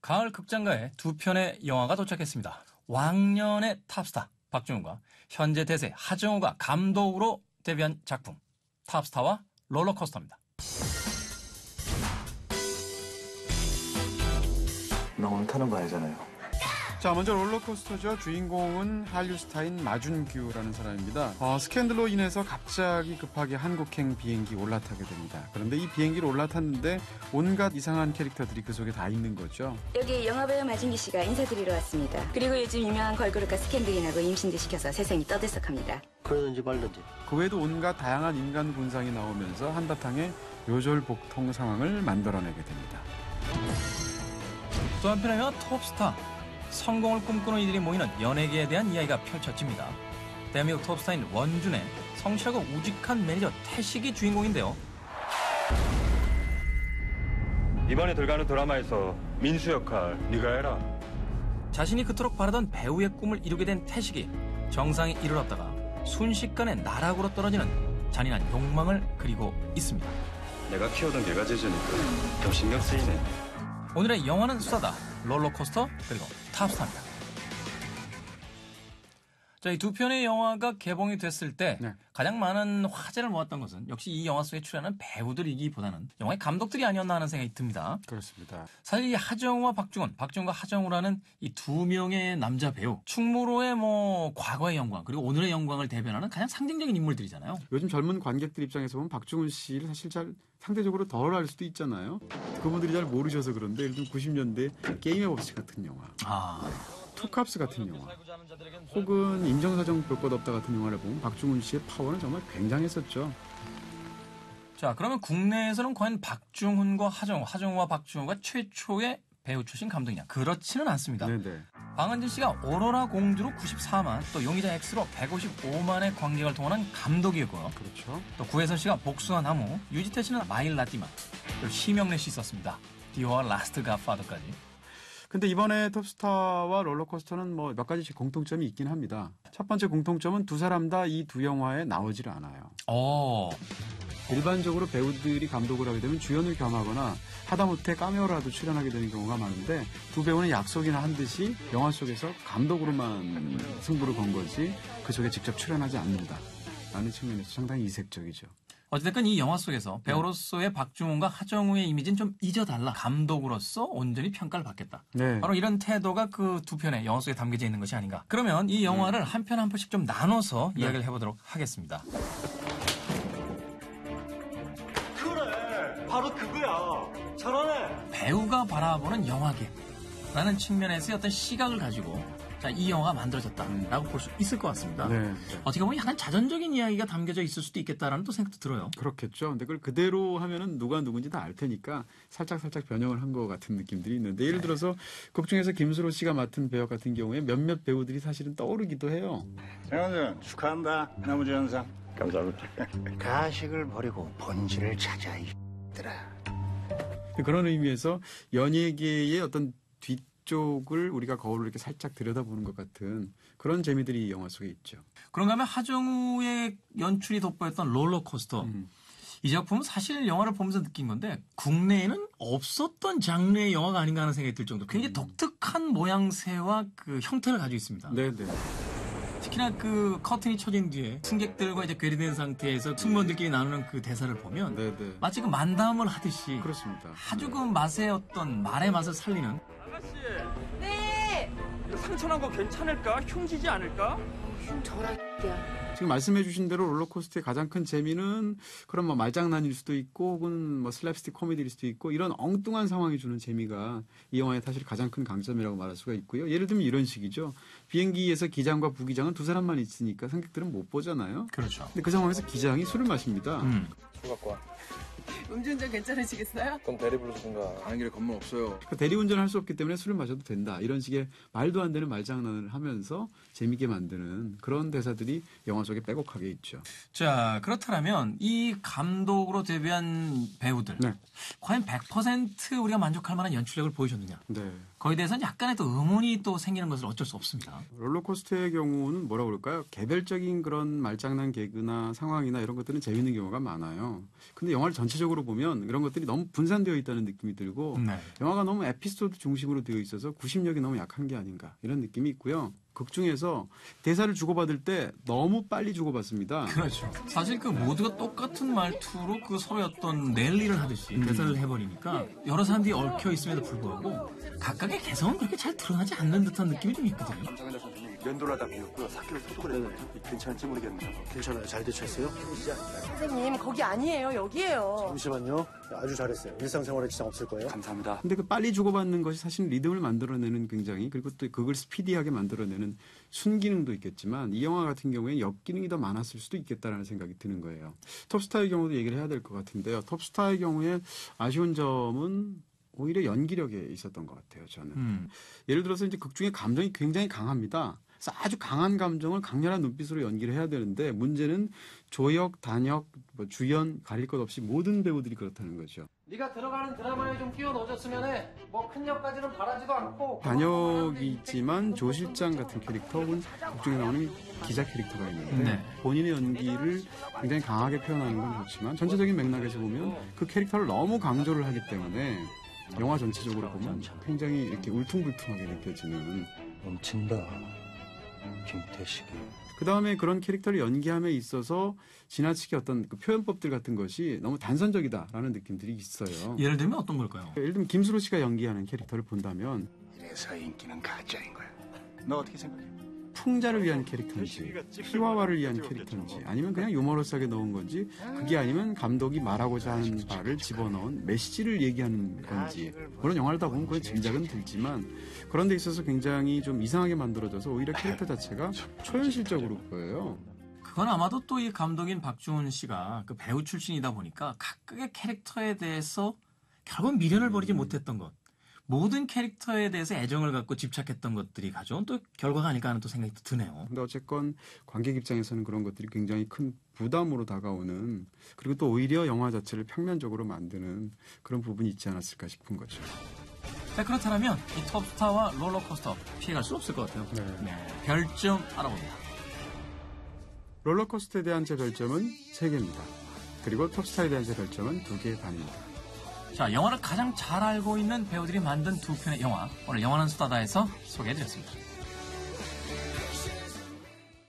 가을 극장가에 두 편의 영화가 도착했습니다. 왕년의 탑스타 박중훈과 현재 대세 하정우가 감독으로 데뷔한 작품 탑스타와 롤러코스터입니다. 너 오늘 타는 거 알잖아요. 자, 먼저 롤러코스터죠. 주인공은 한류 스타인 마준규라는 사람입니다. 스캔들로 인해서 갑자기 급하게 한국행 비행기 올라타게 됩니다. 그런데 이 비행기를 올라탔는데 온갖 이상한 캐릭터들이 그 속에 다 있는 거죠. 여기 영화배우 마준규 씨가 인사드리러 왔습니다. 그리고 요즘 유명한 걸그룹과 스캔들이나고 임신도 시켜서 세상이 떠들썩합니다. 그러든지 말든지. 그 외에도 온갖 다양한 인간 군상이 나오면서 한바탕의 요절복통 상황을 만들어내게 됩니다. 또 한편의 영화 톱스타. 성공을 꿈꾸는 이들이 모이는 연예계에 대한 이야기가 펼쳐집니다. 대한민국 톱스타인 원준의 성실하고 우직한 매니저 태식이 주인공인데요. 이번에 들어가는 드라마에서 민수 역할 네가 해라. 자신이 그토록 바라던 배우의 꿈을 이루게 된 태식이 정상에 이르렀다가 순식간에 나락으로 떨어지는 잔인한 욕망을 그리고 있습니다. 내가 키우던 개가 제주니까 좀 신경 쓰이네. 오늘의 영화는 수다다. 롤러코스터 그리고 탑스타입니다. 자, 이 두 편의 영화가 개봉이 됐을 때 가장 많은 화제를 모았던 것은 역시 이 영화 속에 출연하는 배우들이기보다는 영화의 감독들이 아니었나 하는 생각이 듭니다. 그렇습니다. 사실 이 하정우와 박중훈, 박중훈과 하정우라는 이 두 명의 남자 배우, 충무로의 과거의 영광 그리고 오늘의 영광을 대변하는 가장 상징적인 인물들이잖아요. 요즘 젊은 관객들 입장에서 보면 박중훈 씨를 사실 잘 상대적으로 덜 알 수도 있잖아요. 그분들이 잘 모르셔서 그런데 예를 들면 90년대 게임의 법칙 같은 영화, 투캅스 같은 영화, 혹은 인정사정 볼 것 없다 같은 영화를 보면 박중훈 씨의 파워는 정말 굉장했었죠. 자, 그러면 국내에서는 과연 박중훈과 하정우, 하정우와 박중훈가 최초의 배우 출신 감독이냐? 그렇지는 않습니다. 네네. 방한진 씨가 오로라 공주로 94만, 또 용의자 X로 155만의 관객을 동원한 감독이었고요. 그렇죠. 또 구혜선 씨가 복숭아 나무, 유지태 씨는 마일 라티마, 그리고 심영래 씨 있었습니다. 디오와 라스트 갓파더까지. 근데 이번에 톱스타와 롤러코스터는 몇 가지씩 공통점이 있긴 합니다. 첫 번째 공통점은 두 사람 다 이 두 영화에 나오질 않아요. 일반적으로 배우들이 감독을 하게 되면 주연을 겸하거나 하다못해 카메오라도 출연하게 되는 경우가 많은데 두 배우는 약속이나 한 듯이 영화 속에서 감독으로만 승부를 건 거지 그 속에 직접 출연하지 않는다 라는 측면에서 상당히 이색적이죠. 어쨌든 이 영화 속에서 배우로서의 박중훈과 하정우의 이미지는 좀 잊어달라. 감독으로서 온전히 평가를 받겠다. 네. 바로 이런 태도가 그 두 편의 영화 속에 담겨져 있는 것이 아닌가. 그러면 이 영화를 한 편 한 편씩 좀 나눠서 이야기를 해보도록 하겠습니다. 그래, 바로 그거야. 잘하네. 배우가 바라보는 영화계라는 측면에서의 어떤 시각을 가지고 자, 이 영화가 만들어졌다라고 볼 수 있을 것 같습니다. 네. 어떻게 보면 약간 자전적인 이야기가 담겨져 있을 수도 있겠다라는 또 생각도 들어요. 그렇겠죠. 근데 그걸 그대로 하면은 누가 누군지 다 알 테니까 살짝 변형을 한 것 같은 느낌들이 있는데 예를 들어서 극 중에서 김수로 씨가 맡은 배역 같은 경우에 몇몇 배우들이 사실은 떠오르기도 해요. 장원준 축하한다. 나무주연상. 감사합니다. 가식을 버리고 본질을 찾아 이들아. 그런 의미에서 연예계의 어떤 쪽을 우리가 거울을 이렇게 살짝 들여다보는 것 같은 그런 재미들이 이 영화 속에 있죠. 그런가 하면 하정우의 연출이 돋보였던 롤러코스터. 이 작품은 사실 영화를 보면서 느낀 건데 국내에는 없었던 장르의 영화가 아닌가 하는 생각이 들 정도로 굉장히 독특한 모양새와 그 형태를 가지고 있습니다. 네네. 특히나 그 커튼이 쳐진 뒤에 승객들과 이제 괴리된 상태에서 승무원들끼리 나누는 그 대사를 보면 네네. 마치 그 만담을 하듯이 그렇습니다. 아주 그 맛의 어떤 말의 맛을 살리는. 아가씨. 네. 상처난 거 괜찮을까? 흉지지 않을까? 지금 말씀해 주신 대로 롤러코스터의 가장 큰 재미는 그런 말장난일 수도 있고 혹은 슬랩스틱 코미디일 수도 있고 이런 엉뚱한 상황이 주는 재미가 이 영화의 사실 가장 큰 강점이라고 말할 수가 있고요. 예를 들면 이런 식이죠. 비행기에서 기장과 부기장은 두 사람만 있으니까 승객들은 못 보잖아요. 그렇죠. 근데 그 상황에서 기장이 술을 마십니다. 술 갖고 와. 음주운전 괜찮으시겠어요? 그럼 대리 불러주든가. 가는 길에 건물 없어요. 그러니까 대리운전을 할 수 없기 때문에 술을 마셔도 된다. 이런 식의 말도 안 되는 말장난을 하면서 재미있게 만드는 그런 대사들이 영화 속에 빼곡하게 있죠. 자, 그렇다면 이 감독으로 데뷔한 배우들 네. 과연 100% 우리가 만족할 만한 연출력을 보여줬느냐? 네. 거기에 대해서는 약간의 또 의문이 또 생기는 것을 어쩔 수 없습니다. 롤러코스터의 경우는 뭐라고 그럴까요? 개별적인 그런 말장난 개그나 상황이나 이런 것들은 재밌는 경우가 많아요. 근데 영화를 전체적으로 보면 이런 것들이 너무 분산되어 있다는 느낌이 들고 네. 영화가 너무 에피소드 중심으로 되어 있어서 구심력이 너무 약한 게 아닌가 이런 느낌이 있고요. 극 중에서 대사를 주고받을 때 너무 빨리 주고받습니다. 그렇죠. 사실 그 모두가 똑같은 말투로 그 서로의 어떤 랠리를 하듯이 대사를 해버리니까 여러 사람들이 얽혀 있음에도 불구하고 각각의 개성은 그렇게 잘 드러나지 않는 듯한 느낌이 좀 있거든요. 면도하다 비었고요. 사키를 소독을 했는데 괜찮을지 모르겠네요. 괜찮아요. 잘 대처했어요? 선생님, 거기 아니에요. 여기에요. 잠시만요. 아주 잘했어요. 일상생활에 지장 없을 거예요. 감사합니다. 근데 그 빨리 주고받는 것이 사실 리듬을 만들어내는 굉장히 그리고 또 그걸 스피디하게 만들어내는 순기능도 있겠지만 이 영화 같은 경우에 역기능이 더 많았을 수도 있겠다라는 생각이 드는 거예요. 톱스타의 경우도 얘기를 해야 될 것 같은데요. 톱스타의 경우에 아쉬운 점은 오히려 연기력에 있었던 것 같아요. 저는. 예를 들어서 이제 극 중에 감정이 굉장히 강합니다. 그래서 아주 강한 감정을 강렬한 눈빛으로 연기를 해야 되는데 문제는 조역, 단역, 주연 가릴 것 없이 모든 배우들이 그렇다는 거죠. 네가 들어가는 드라마에 좀 끼워 넣어줬으면 해. 뭐 큰 역까지는 바라지도 않고. 단역이 있지만 조 실장 같은 캐릭터 혹은 극 중에 나오는 기자 캐릭터가 있는데 네. 본인의 연기를 굉장히 강하게 표현하는 건 좋지만 전체적인 맥락에서 보면 그 캐릭터를 너무 강조를 하기 때문에 영화 전체적으로 보면 굉장히 이렇게 울퉁불퉁하게 느껴지는 넘친다. 김태식이. 그 다음에 그런 캐릭터를 연기함에 있어서 지나치게 어떤 그 표현법들 같은 것이 너무 단선적이다라는 느낌들이 있어요. 예를 들면 어떤 걸까요? 예를 들면 김수로 씨가 연기하는 캐릭터를 본다면 이래서 인기는 가짜인 거야. 너 어떻게 생각해? 풍자를 위한 캐릭터인지 희화화를 위한 캐릭터인지 아니면 그냥 유머러스하게 넣은 건지 그게 아니면 감독이 말하고자 하는 바를 집어넣은 메시지를 얘기하는 건지 물론 영화를 다 보면 그건 짐작은 들지만 그런 데 있어서 굉장히 좀 이상하게 만들어져서 오히려 캐릭터 자체가 초현실적으로 보여요. 그건 아마도 또 이 감독인 박중훈 씨가 그 배우 출신이다 보니까 각각의 캐릭터에 대해서 결국 미련을 버리지 못했던 것, 모든 캐릭터에 대해서 애정을 갖고 집착했던 것들이 가져온 또 결과가 아닐까 하는 또 생각이 또 드네요. 근데 어쨌건 관객 입장에서는 그런 것들이 굉장히 큰 부담으로 다가오는 그리고 또 오히려 영화 자체를 평면적으로 만드는 그런 부분이 있지 않았을까 싶은 거죠. 자, 그렇다면 이 톱스타와 롤러코스터 피해갈 수 없을 것 같아요. 네. 별점 알아봅니다. 롤러코스터에 대한 제 별점은 3개입니다. 그리고 톱스타에 대한 제 별점은 2개 반입니다. 자, 영화를 가장 잘 알고 있는 배우들이 만든 두 편의 영화, 오늘 영화는 수다다에서 소개해드렸습니다.